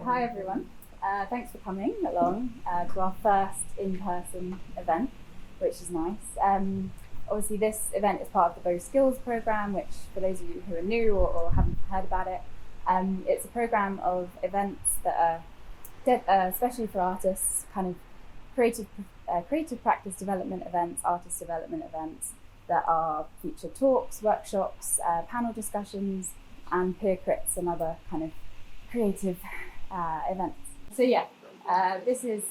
hi everyone. Thanks for coming along to our first in-person event, which is nice. Obviously this event is part of the Bow Skills programme, which for those of you who are new or haven't heard about it, it's a programme of events that are especially for artists, kind of creative practice development events, artist development events that are feature talks, workshops, panel discussions, and peer crits and other kind of creative events. So this is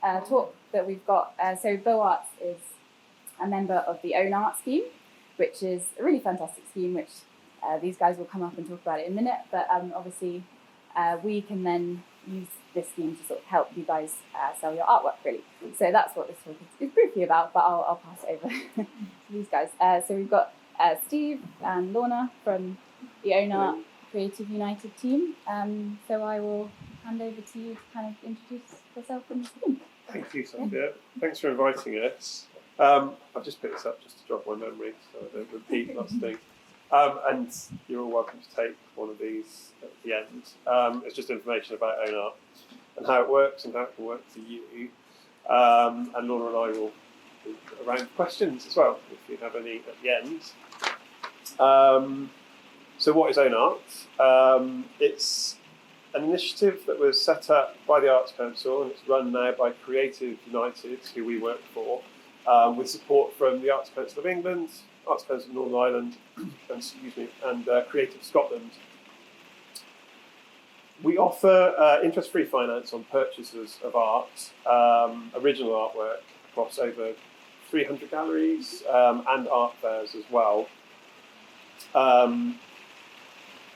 a talk that we've got. So Bow Arts is a member of the Own Art scheme, which is a really fantastic scheme, which these guys will come up and talk about it in a minute. But obviously we can then use this scheme to sort of help you guys sell your artwork, really. So that's what this talk is briefly about, but I'll pass it over to these guys. So we've got Steve and Lorna from the Own Art Creative United team. So I will hand over to you to kind of introduce yourself and the scheme. Thank you, Sophia. Thanks for inviting us. I've just picked this up just to jog my memory so I don't repeat lots of things. And you're all welcome to take one of these at the end. It's just information about Own Art and how it works and how it can work for you. And Laura and I will be around for questions as well, if you have any at the end. So what is Own Art? It's an initiative that was set up by the Arts Council, and it's run now by Creative United, who we work for, with support from the Arts Council of England, Arts Council of Northern Ireland, and Creative Scotland. We offer interest-free finance on purchases of art, original artwork, across over 300 galleries and art fairs as well.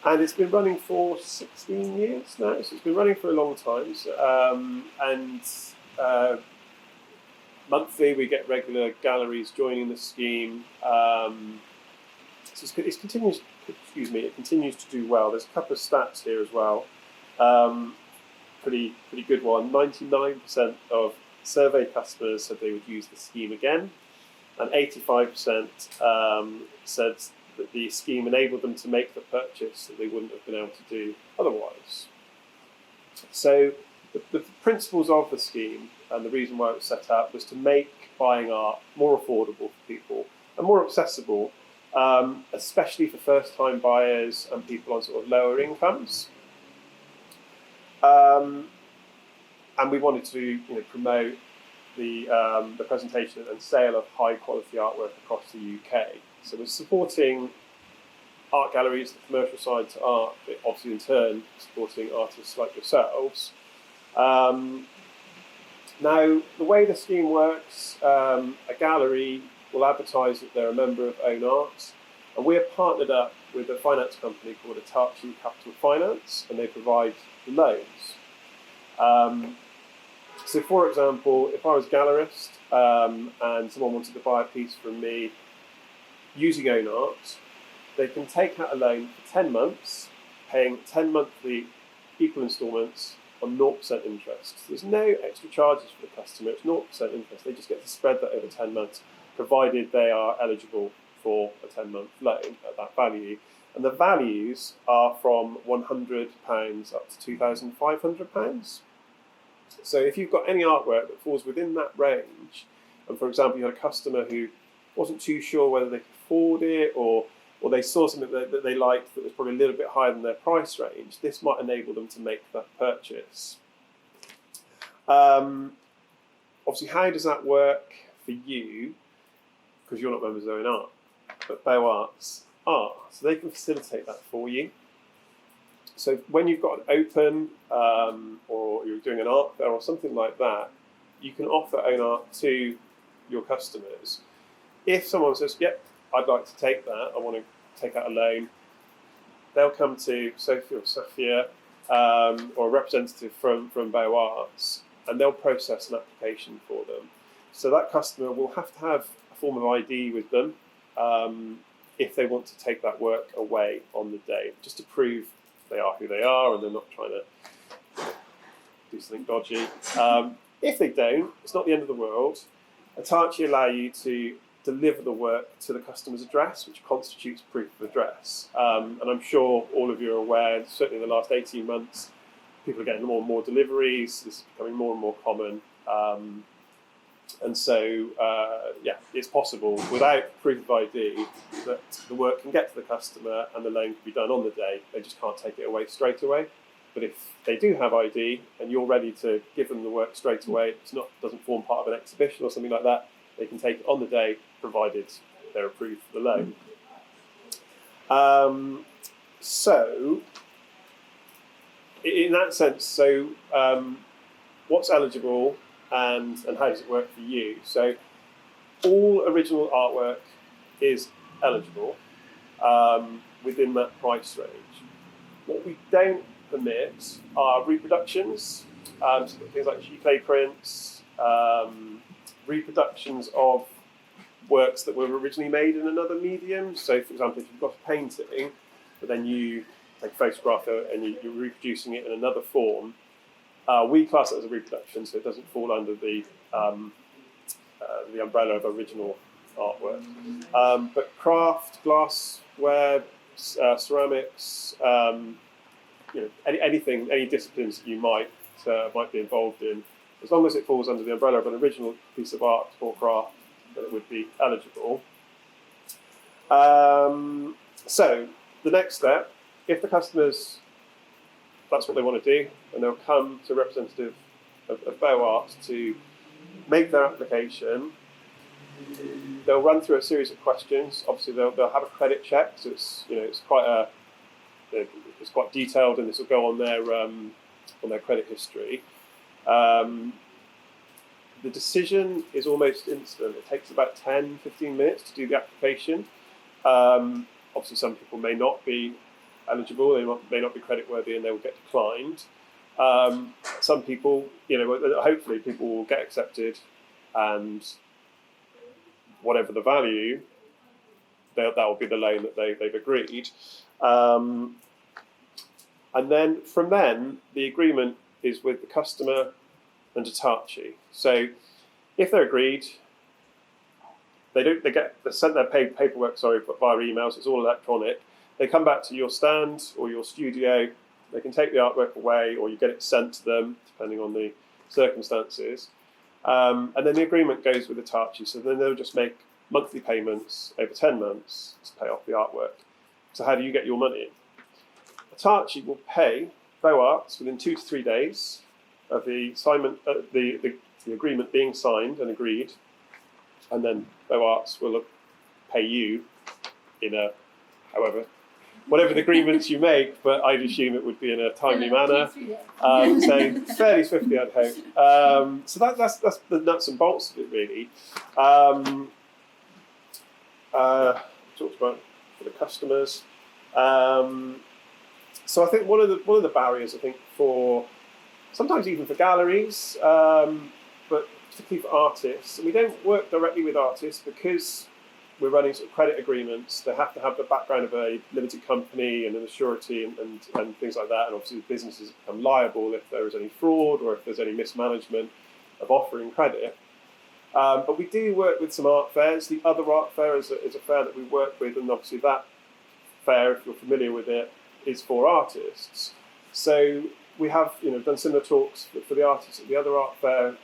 And it's been running for 16 years now, so it's been running for a long time. Monthly we get regular galleries joining the scheme. So it continues to do well. There's a couple of stats here as well. Pretty good one. 99% of surveyed customers said they would use the scheme again, and 85% said that the scheme enabled them to make the purchase that they wouldn't have been able to do otherwise. So the principles of the scheme and the reason why it was set up was to make buying art more affordable for people and more accessible, especially for first-time buyers and people on sort of lower incomes. And we wanted to promote the presentation and sale of high-quality artwork across the UK. So we're supporting art galleries, the commercial side to art, but obviously in turn supporting artists like yourselves. Now, the way the scheme works, a gallery will advertise that they're a member of Own Art, and we're partnered up with a finance company called Hitachi Capital Finance, and they provide the loans. So for example, if I was a gallerist and someone wanted to buy a piece from me using Own Art, they can take out a loan for 10 months, paying 10 monthly equal instalments on 0% interest. So there's no extra charges for the customer, it's 0% interest. They just get to spread that over 10 months, provided they are eligible for a 10-month loan at that value. And the values are from £100 up to £2,500. So if you've got any artwork that falls within that range, and for example you had a customer who wasn't too sure whether they could afford it, or they saw something that they liked that was probably a little bit higher than their price range, this might enable them to make that purchase. Obviously, how does that work for you? Because you're not members of Own Art, but Bow Arts are, so they can facilitate that for you. So when you've got an open, or you're doing an art fair or something like that, you can offer Own Art to your customers. If someone says, yep, I'd like to take that, I want to take out a loan, they'll come to Sophia or a representative from Bow Arts, and they'll process an application for them. So that customer will have to have a form of ID with them if they want to take that work away on the day, just to prove they are who they are and they're not trying to do something dodgy. If they don't, it's not the end of the world. Hitachi allow you to deliver the work to the customer's address, which constitutes proof of address. And I'm sure all of you are aware, certainly in the last 18 months, people are getting more and more deliveries. This is becoming more and more common. And so, it's possible without proof of ID that the work can get to the customer and the loan can be done on the day. They just can't take it away straight away. But if they do have ID and you're ready to give them the work straight away, doesn't form part of an exhibition or something like that, they can take it on the day, provided they're approved for the loan. So, in that sense, what's eligible and how does it work for you? So, all original artwork is eligible within that price range. What we don't permit are reproductions, so things like giclée prints, reproductions of works that were originally made in another medium. So, for example, if you've got a painting, but then you take a photograph and you're reproducing it in another form, we class it as a reproduction, so it doesn't fall under the umbrella of original artwork. But craft, glassware, ceramics, anything, any disciplines that you might be involved in, as long as it falls under the umbrella of an original piece of art or craft, then it would be eligible. So the next step, if the customers, that's what they want to do, and they'll come to a representative of Bow Art to make their application, they'll run through a series of questions. Obviously, they'll have a credit check, so it's quite detailed, and this will go on their credit history. The decision is almost instant. It takes about 10-15 minutes to do the application. Obviously, some people may not be eligible, they may not be creditworthy, and they will get declined. Some people, hopefully people will get accepted, and whatever the value, that will be the loan that they've agreed. And then from then, the agreement is with the customer and Hitachi. So if they're agreed, they sent their paperwork via emails. It's all electronic. They come back to your stand or your studio. They can take the artwork away, or you get it sent to them, depending on the circumstances. And then the agreement goes with Hitachi. So then they'll just make monthly payments over 10 months to pay off the artwork. So how do you get your money? Hitachi will pay Bow Arts within 2 to 3 days of the assignment, the agreement being signed and agreed, and then Bow Arts will pay you in whatever the agreements you make, but I'd assume it would be in a timely manner. So fairly swiftly, I'd hope. So that's the nuts and bolts of it, really. Talked about for the customers. So I think one of the barriers, I think, for sometimes even for galleries, but particularly for artists, and we don't work directly with artists because we're running sort of credit agreements. They have to have the background of a limited company and an surety and things like that. And obviously, the businesses become liable if there is any fraud or if there's any mismanagement of offering credit. But we do work with some art fairs. The Other Art Fair is a fair that we work with, and obviously that fair, if you're familiar with it, is for artists. So we have done similar talks for the artists at the Other Art Fair.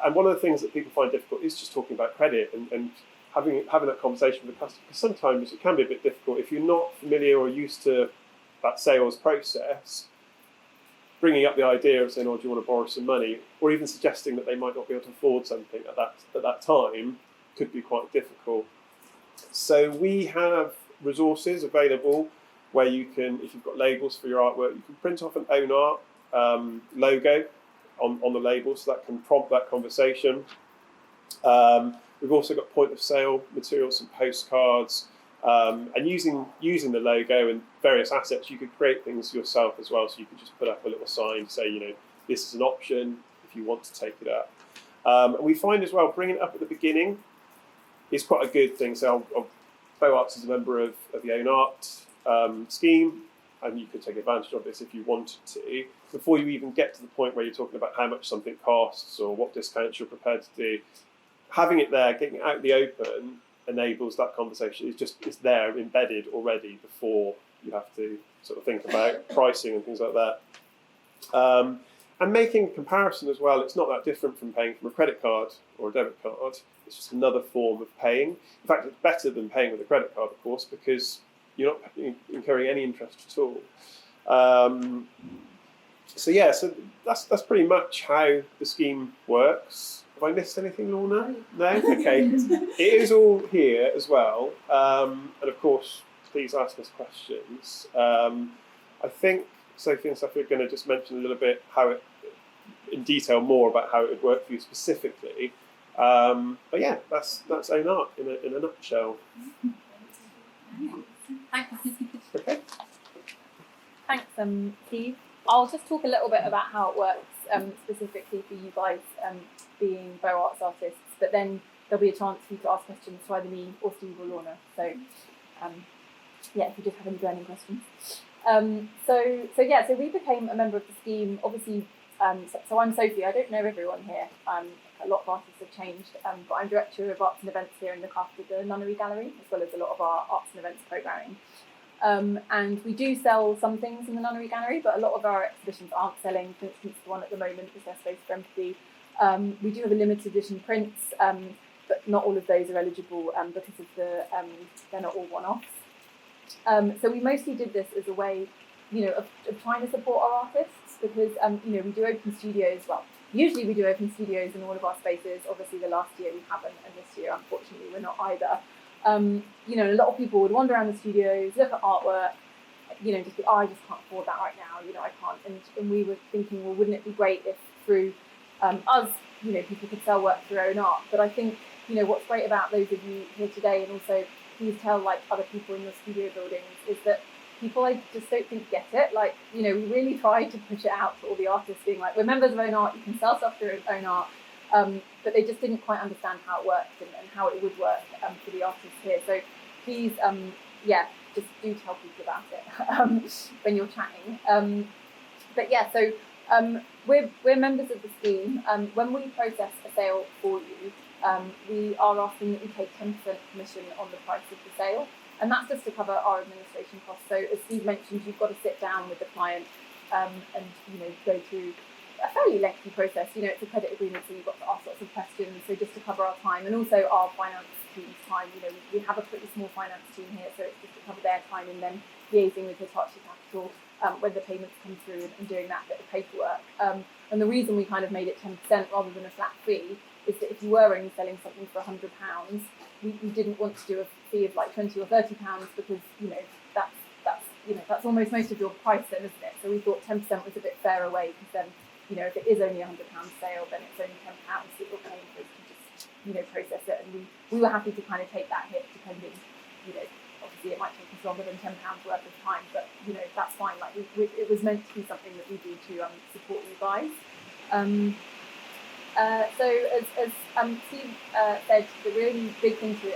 And one of the things that people find difficult is just talking about credit and having that conversation with the customer, because sometimes it can be a bit difficult if you're not familiar or used to that sales process. Bringing up the idea of saying, "Oh, do you want to borrow some money?" or even suggesting that they might not be able to afford something at that time could be quite difficult. So we have resources available where you can, if you've got labels for your artwork, you can print off an own art logo on the label, so that can prompt that conversation. We've also got point of sale materials and postcards, and using the logo and various assets, you could create things yourself as well. So you could just put up a little sign to say, this is an option if you want to take it up. And we find as well, bringing it up at the beginning is quite a good thing. So Bow Arts is a member of the Own Art scheme, and you could take advantage of this if you wanted to. Before you even get to the point where you're talking about how much something costs or what discounts you're prepared to do, having it there, getting it out in the open, enables that conversation. It's there embedded already before you have to sort of think about pricing and things like that. And making a comparison as well, it's not that different from paying from a credit card or a debit card. It's just another form of paying. In fact, it's better than paying with a credit card, of course, because you're not incurring any interest at all. So that's pretty much how the scheme works. Have I missed anything, Lorna? No? Okay. It is all here as well. And of course, please ask us questions. I think Sophie and Sophie are going to just mention a little bit in detail more about how it would work for you specifically. But yeah, that's Own Art in a nutshell. Thanks. Okay. Thanks, Steve. I'll just talk a little bit about how it works specifically for you guys being Bow Arts artists, but then there'll be a chance for you to ask questions to either me or Steve or Lorna. So if you just have any burning questions. So we became a member of the scheme. Obviously, so I'm Sophie. I don't know everyone here. A lot of artists have changed, but I'm director of arts and events here and look after the Nunnery Gallery, as well as a lot of our arts and events programming. And we do sell some things in the Nunnery Gallery, but a lot of our exhibitions aren't selling. For instance, the one at the moment is their Space for Empathy. We do have a limited edition prints, but not all of those are eligible because of they're not all one-offs. So we mostly did this as a way, of trying to support our artists, because we do open studios. Well, usually we do open studios in all of our spaces. Obviously, the last year we haven't, and this year, unfortunately, we're not either. A lot of people would wander around the studios, look at artwork, just be, I just can't afford that right now. I can't. And we were thinking, well, wouldn't it be great if through us, people could sell work through Own Art? But I think, what's great about those of you here today, and also please tell other people in your studio buildings, is that people I just don't think get it. We really tried to push it out to all the artists, being like, we're members of Own Art, you can sell stuff through Own Art. But they just didn't quite understand how it worked and how it would work for the artists here. So please, just do tell people about it when you're chatting. We're members of the scheme. When we process a sale for you, we are asking that you take 10% commission on the price of the sale. And that's just to cover our administration costs. So as Steve mentioned, you've got to sit down with the client and go through a fairly lengthy process. It's a credit agreement, so you've got to ask lots of questions. So just to cover our time and also our finance team's time, we have a pretty small finance team here, so it's just to cover their time and then liaising with Hitachi Capital when the payments come through and doing that bit of paperwork. And the reason we kind of made it 10% rather than a flat fee is that if you were only selling something for £100, we didn't want to do a fee of like £20 or £30 because that's almost most of your price then, isn't it? So we thought 10% was a bit fairer way, because then if it is only £100 sale, then it's only £10 that you're paying for us to just process it. And we were happy to kind of take that hit, depending, obviously it might take us longer than £10 worth of time, but that's fine. It was meant to be something that we do to support you guys. So as Steve said, the really big thing to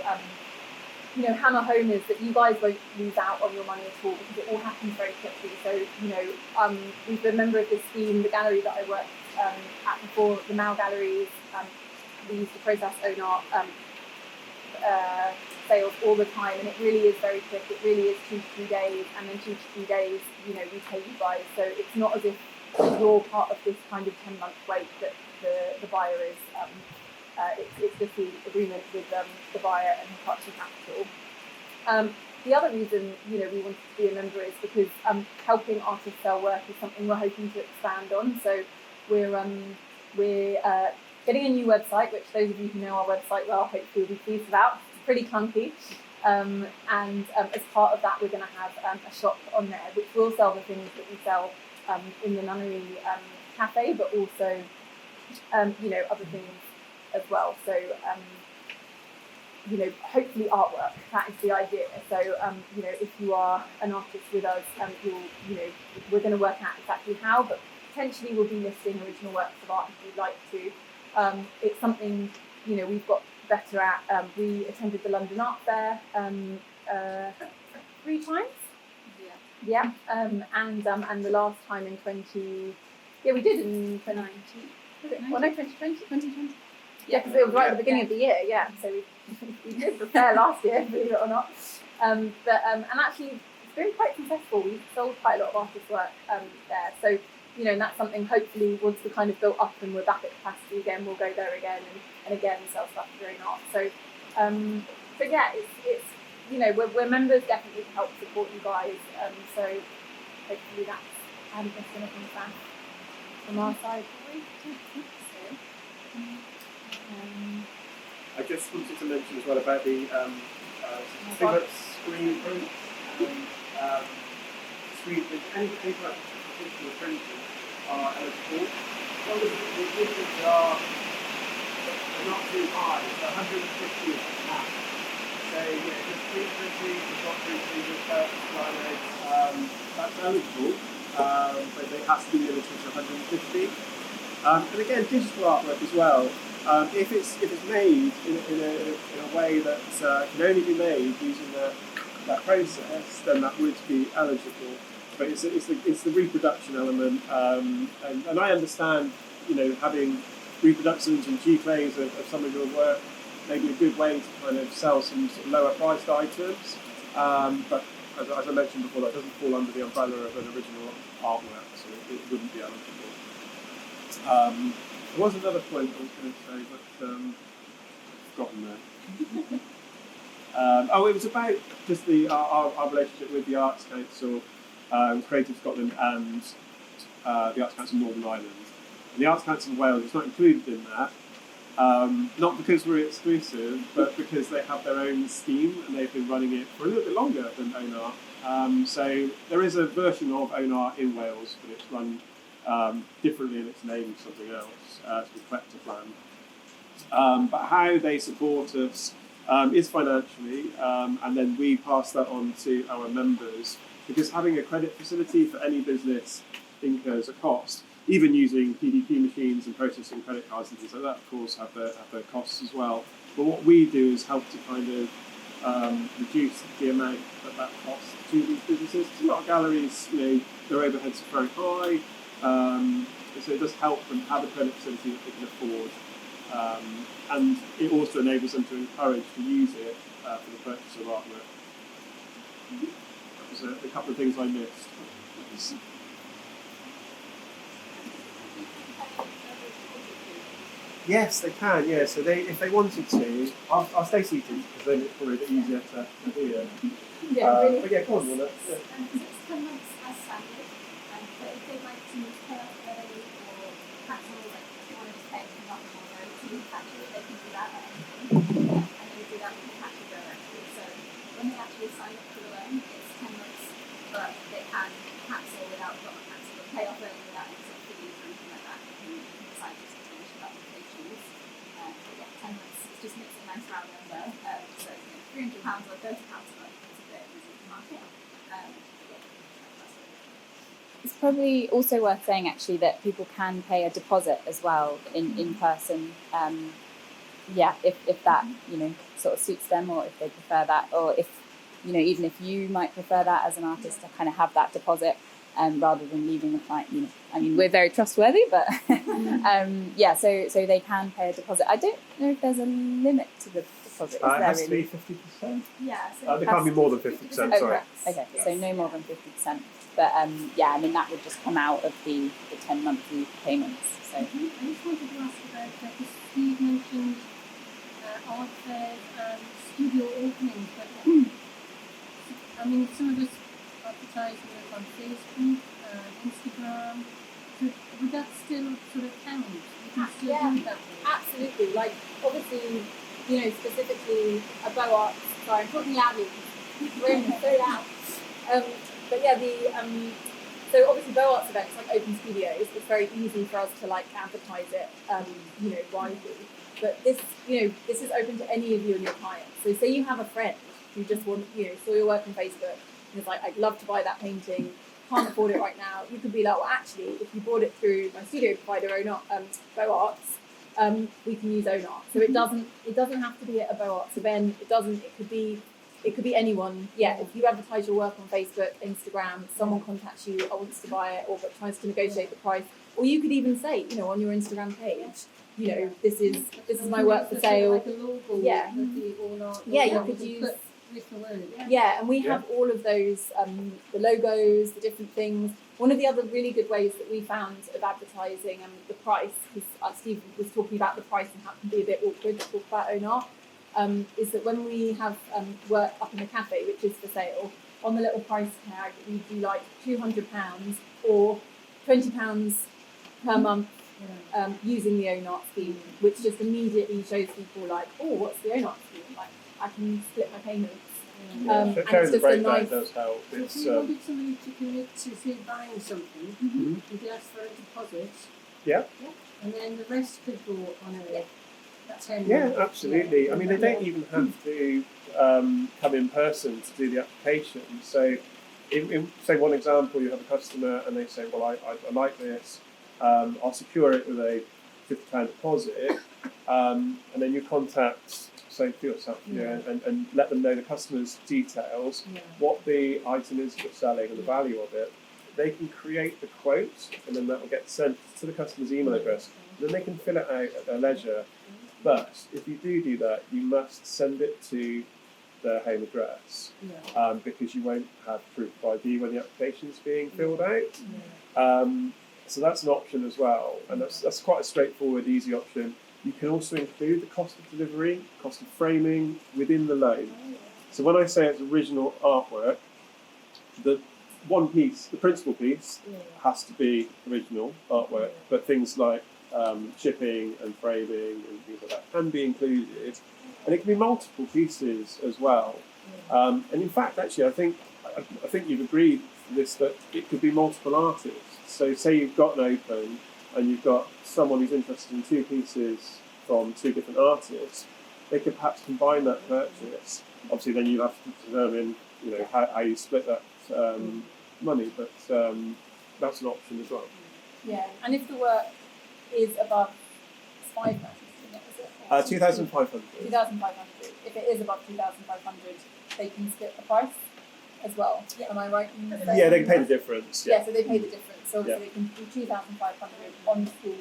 hammer home is that you guys won't lose out on your money at all, because it all happens very quickly. So we've been a member of this scheme. The gallery that I worked at before, the Mao galleries, we used to process Own Art sales all the time, and it really is very quick. It really is 2 to 3 days, and then 2 to 3 days, we pay you guys. So it's not as if you're part of this kind of 10-month wait that the buyer is. It's just the agreement with the buyer and Hitachi Capital. The other reason we wanted to be a member is because helping artists sell work is something we're hoping to expand on. So we're getting a new website, which those of you who know our website well hopefully will be pleased about. It's pretty clunky, and as part of that, we're going to have a shop on there which will sell the things that we sell in the Nunnery cafe, but also other things as well. So hopefully artwork, that is the idea. So if you are an artist with us, we're going to work out exactly how, but potentially we'll be listing original works of art if you'd like to. It's something we've got better at. We attended the London Art Fair 3 times. Yeah. And the last time in we did in 2019. Was it? Well, no, 2020. Yeah, because it was right at the beginning of the year. Yeah, so we did prepare last year, believe it or not. And actually, it's been quite successful. We've sold quite a lot of artist work there. So and that's something hopefully once we're kind of built up and we're back at capacity again, we'll go there again and again sell stuff for own art. So yeah, it's we're members definitely to help support you guys. So hopefully that's I haven't missed anything from our side. I just wanted to mention as well about the things like screen print and screen print. Any paper particular printing are eligible. Well, the difference are not too high, so 150 is the cap. So yeah, just screen printing, the block printing, the linodes, that's eligible, but it has to be limited to 150. And again, digital artwork as well. If it's made in a way that can only be made using that process, then that would be eligible. But it's the reproduction element, and I understand having reproductions and G-clays of some of your work may be a good way to kind of sell some sort of lower priced items. But as I mentioned before, that doesn't fall under the umbrella of an original artwork, so it wouldn't be eligible. There was another point I was going to say, but I've forgotten that. It was about just our relationship with the Arts Council, Creative Scotland, and the Arts Council Northern Ireland. And the Arts Council of Wales is not included in that, not because we're exclusive, but because they have their own scheme and they've been running it for a little bit longer than Own Art. So there is a version of Own Art in Wales, but it's run differently and it's named something else, to the collector plan. But how they support us is financially, and then we pass that on to our members, because having a credit facility for any business incurs a cost. Even using PDP machines and processing credit cards and things like that, of course, have their costs as well. But what we do is help to kind of reduce the amount that costs to these businesses. Because a lot of galleries, their overheads are very high, so it does help them have a credit facility that they can afford. And it also enables them to encourage to use it for the purchase of artwork. That was a couple of things I missed. Yes, they can. Yeah, so if they wanted to, I'll stay seated because then it's probably a bit easier to hear. Really. But yeah, go on, Lorna. So it's 10 months as standard, but if they'd like to pay off early or perhaps want to pay for nothing or go to the factory, they can do that at any point. And they do that with the factory directly. So when they actually sign up for the loan, it's 10 months, but they can cancel without cancel or pay off early without exit fees or anything like that. They can decide to finish it up if they choose. But yeah, 10 months, it just makes it a nice round number. So £300 or £30 a month is a bit easy to market. It's probably also worth saying actually that people can pay a deposit as well in person. If that sort of suits them, or if they prefer that, or if even if you might prefer that as an artist to kind of have that deposit rather than leaving the client. We're very trustworthy, but so they can pay a deposit. I don't know if there's a limit to the deposit. It has to be 50%. Yeah. So there can't be more than 50%. Sorry. Okay, so no more than 50%. But that would just come out of the 10 monthly payments. So I just wanted to ask about because Steve mentioned art fairs and studio openings, but some of us advertise work on Facebook, Instagram. So would that still sort of count? You can still do that? Absolutely. Like obviously, specifically a bow art. Sorry, I'm talking loudly. Room so loud. But yeah, so obviously bow arts events like open studios, it's very easy for us to advertise it, widely. But this is open to any of you and your clients. So say you have a friend who just saw your work on Facebook and is like, I'd love to buy that painting, can't afford it right now. You could be like, well, actually, if you bought it through my studio provider, Bow Arts, we can use Own Art. So it doesn't have to be at a Bow Arts event. It could be anyone. Yeah, if you advertise your work on Facebook, Instagram, someone contacts you, wants to buy it, or tries to negotiate the price, or you could even say, on your Instagram page, this is my work for sale. Like a logo. Yeah. With the All Art. Yeah, you could use. with the word. Yeah, and we Yeah. have all of those, the logos, the different things. One of the other really good ways that we found of advertising and the price, because Steve was talking about the price and how it can be a bit awkward to talk about own art, is that when we have work up in the cafe, which is for sale, on the little price tag, we do like £200 or £20 per month using the own art scheme, which just immediately shows people like, oh, what's the own art scheme? Like, I can split my payments. And Showing it's the just a breakdown nice. does help. So It's if we wanted somebody to commit to say buying something, Mhm. we could ask for a deposit. Yeah. And then the rest could go on a 10 Yeah, month. absolutely. Yeah. I mean, they don't even have to come in person to do the application. So, say one example, you have a customer and they say, well, I like this, I'll secure it with a £50 deposit, and then you contact, say, for yourself, and let them know the customer's details, what the item is that you're selling and the value of it. They can create the quote, and then that will get sent to the customer's email address. Then they can fill it out at their leisure. But if you do that, you must send it to their home address, because you won't have proof of ID when the application is being filled out. So that's an option as well, and that's quite a straightforward, easy option. You can also include the cost of delivery, cost of framing within the loan. So when I say it's original artwork, the one piece, the principal piece, has to be original artwork, but things like shipping and framing and things like that can be included, and it can be multiple pieces as well. And in fact, actually, I think you've agreed with this that it could be multiple artists. So say you've got an open and you've got someone who's interested in two pieces from two different artists, they could perhaps combine that purchase. Obviously, then you have to determine, how you split that money, but that's an option as well. Yeah, and if the work is above 5,000, is it? 2,500. 2,500. If it is above 2,500, they can split the price as well. Am I right in saying Yeah, they can pay the that? difference. Yeah, so they pay the difference. So obviously they can do 2,500 on scheme,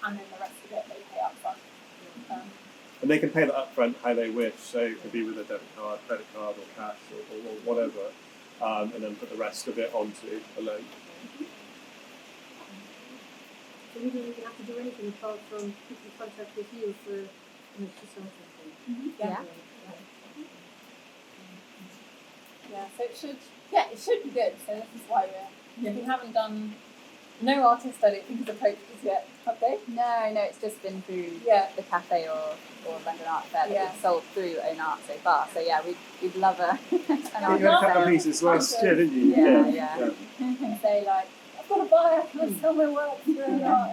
and then the rest of it they pay up front. And they can pay that upfront how they wish. So it could be with a debit card, credit card, or cash, or whatever, and then put the rest of it onto a loan. So we don't even have to do anything apart from keep in contact with you for something. Yeah. Yeah, so it should be good. So this is why we haven't done, no artist I don't think has approached us yet, have they? No, it's just been through the cafe or London Art Fair that we've sold through Own Art so far. So yeah, we'd love an You art had a couple of sale. pieces last year, didn't you? Yeah. And say like, I've got a buyer, can I sell my work through Own Art?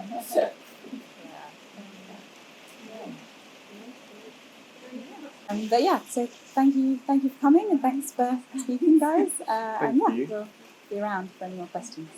But yeah, so thank you for coming and thanks for speaking, guys. Thank you. We'll be around for any more questions.